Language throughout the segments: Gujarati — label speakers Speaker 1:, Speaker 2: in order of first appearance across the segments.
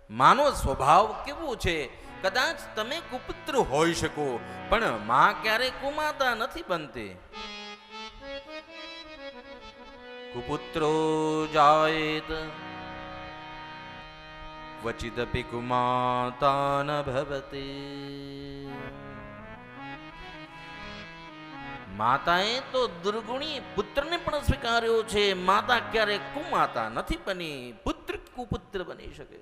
Speaker 1: માનો સ્વભાવ કેવો છે? કદાચ તમે કુપુત્ર હોઈ શકો, પણ માં ક્યારેય કુમાતા નથી બનતી. કુપુત્રો જાયેત ક્વચિદપી કુમાતા ન ભવતી. માતાએ તો દુર્ગુણી પુત્રને પણ સ્વીકાર્યો છે. માતા ક્યારે કુમાતા નથી બની, પુત્ર કુપુત્ર બની શકે.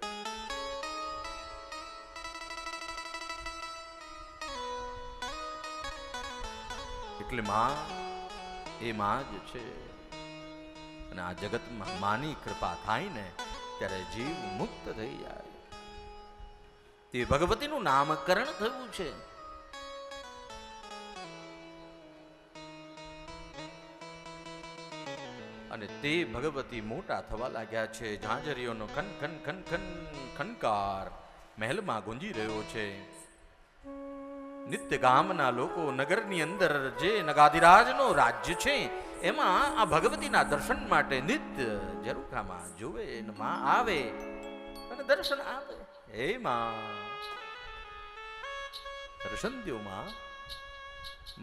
Speaker 1: એટલે માં એ માં જ છે. અને આ જગતમાં માની કૃપા થાય ને ત્યારે જીવ મુક્ત થઈ જાય. તે ભગવતીનું નામકરણ થયું છે. અને તે ભગવતી મોટા થવા લાગ્યા છે. ઝાંઝરીઓનો ખન ખન ખન ખન ખનકાર મહેલમાં ગુંજી રહ્યો છે. નિત્ય ગામના લોકો નગરની અંદર જે નગાધિરાજનો રાજ્ય છે એમાં આ ભગવતીના દર્શન માટે નિત્ય ઝરૂખામાં જોવે ને માં આવે અને દર્શન આપે. હે માં દર્શન દ્યો,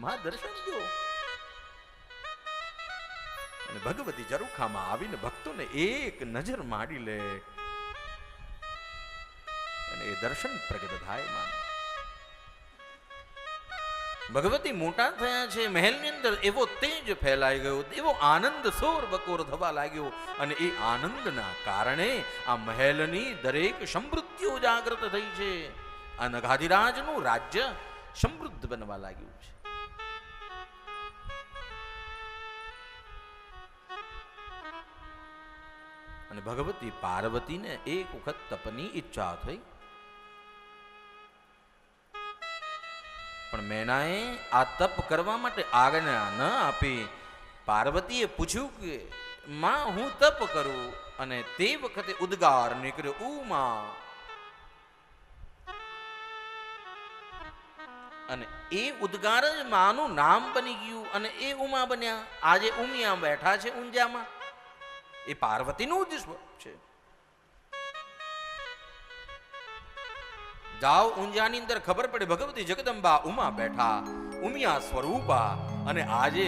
Speaker 1: માં દર્શન દ્યો. અને ભગવતી ઝરૂખામાં આવીને ભક્તોને એક નજર માડી લે અને એ દર્શન પ્રગટ થાય. માં ભગવતી મોટા થયા છે. મહેલની અંદર એવો તેજ ફેલાઈ ગયો, એવો આનંદ સોર બકોર થવા લાગ્યો. અને એ આનંદના કારણે આ મહેલની દરેક સમૃદ્ધિઓ જાગૃત થઈ છે. આ નગાધિરાજનું રાજ્ય સમૃદ્ધ બનવા લાગ્યું છે. અને ભગવતી પાર્વતીને એક વખત તપની ઈચ્છા થઈ, પણ મેનાએ આ તપ કરવા માટે આજ્ઞા ન આપી. પાર્વતીએ પૂછ્યું કે માં હું તપ કરું, અને તે વખતે ઉદ્ગાર નીકળ્યો ઉમા. અને એ ઉદ્ગાર જ માનું નામ બની ગયું અને એ ઉમા બન્યા. આજે ઉમિયા બેઠા છે ઊંઝામાં, એ પાર્વતીનું જ સ્વરૂપ છે. જાઓ ઊંઝાની અંદર ખબર પડે ભગવતી જગદંબા ઉમા બેઠા, ઉમિયા સ્વરૂપા. અને આજે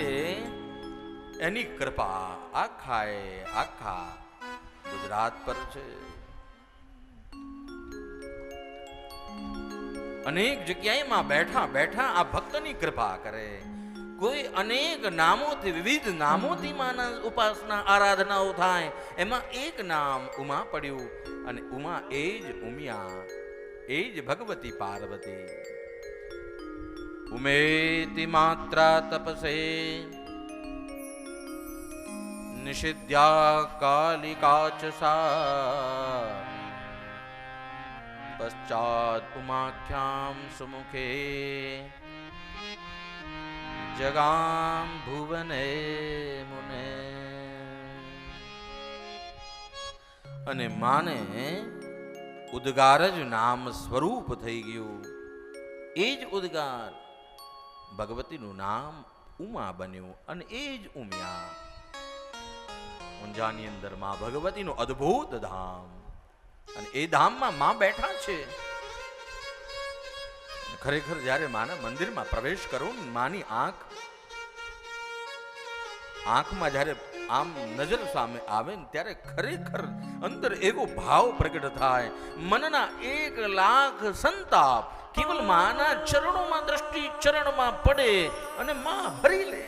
Speaker 1: એની કૃપા આખા ગુજરાત પર છે. અનેક જગ્યાએ માં બેઠા બેઠા આ ભક્તની કૃપા કરે. કોઈ અનેક નામોથી, વિવિધ નામોથી માના ઉપાસના આરાધનાઓ થાય. એમાં એક નામ ઉમા પડ્યું, અને ઉમા એ જ ઉમિયા, એ જ ભગવતી પાર્વતી. ઉમેતિ માત્રા તપસે નિષિધ્યા કાલિકા ચ સા. પશ્ચાત ઉમાખ્યામ સુમુખે જગામ ભુવને મુને. અને માને ઉદ્ગાર જ નામ સ્વરૂપ થઈ ગયું. એ જ ઉદ્ગાર ભગવતીનું નામ ઉમા બન્યું, અને એ જ ઉમિયા. ઊંઝાની અંદર માં ભગવતીનું અદ્ભુત ધામ, અને એ ધામમાં માં બેઠા છે. ખરેખર જ્યારે માના મંદિરમાં પ્રવેશ કરો, માની આંખમાં જ્યારે આમ નજર સામે આવે ને ત્યારે ખરેખર અંદર એવો ભાવ પ્રગટ થાય. મનના 1,00,000 સંતાપ કેવલ માના ચરણોમાં, દ્રષ્ટિ ચરણમાં પડે અને માં હરી લે.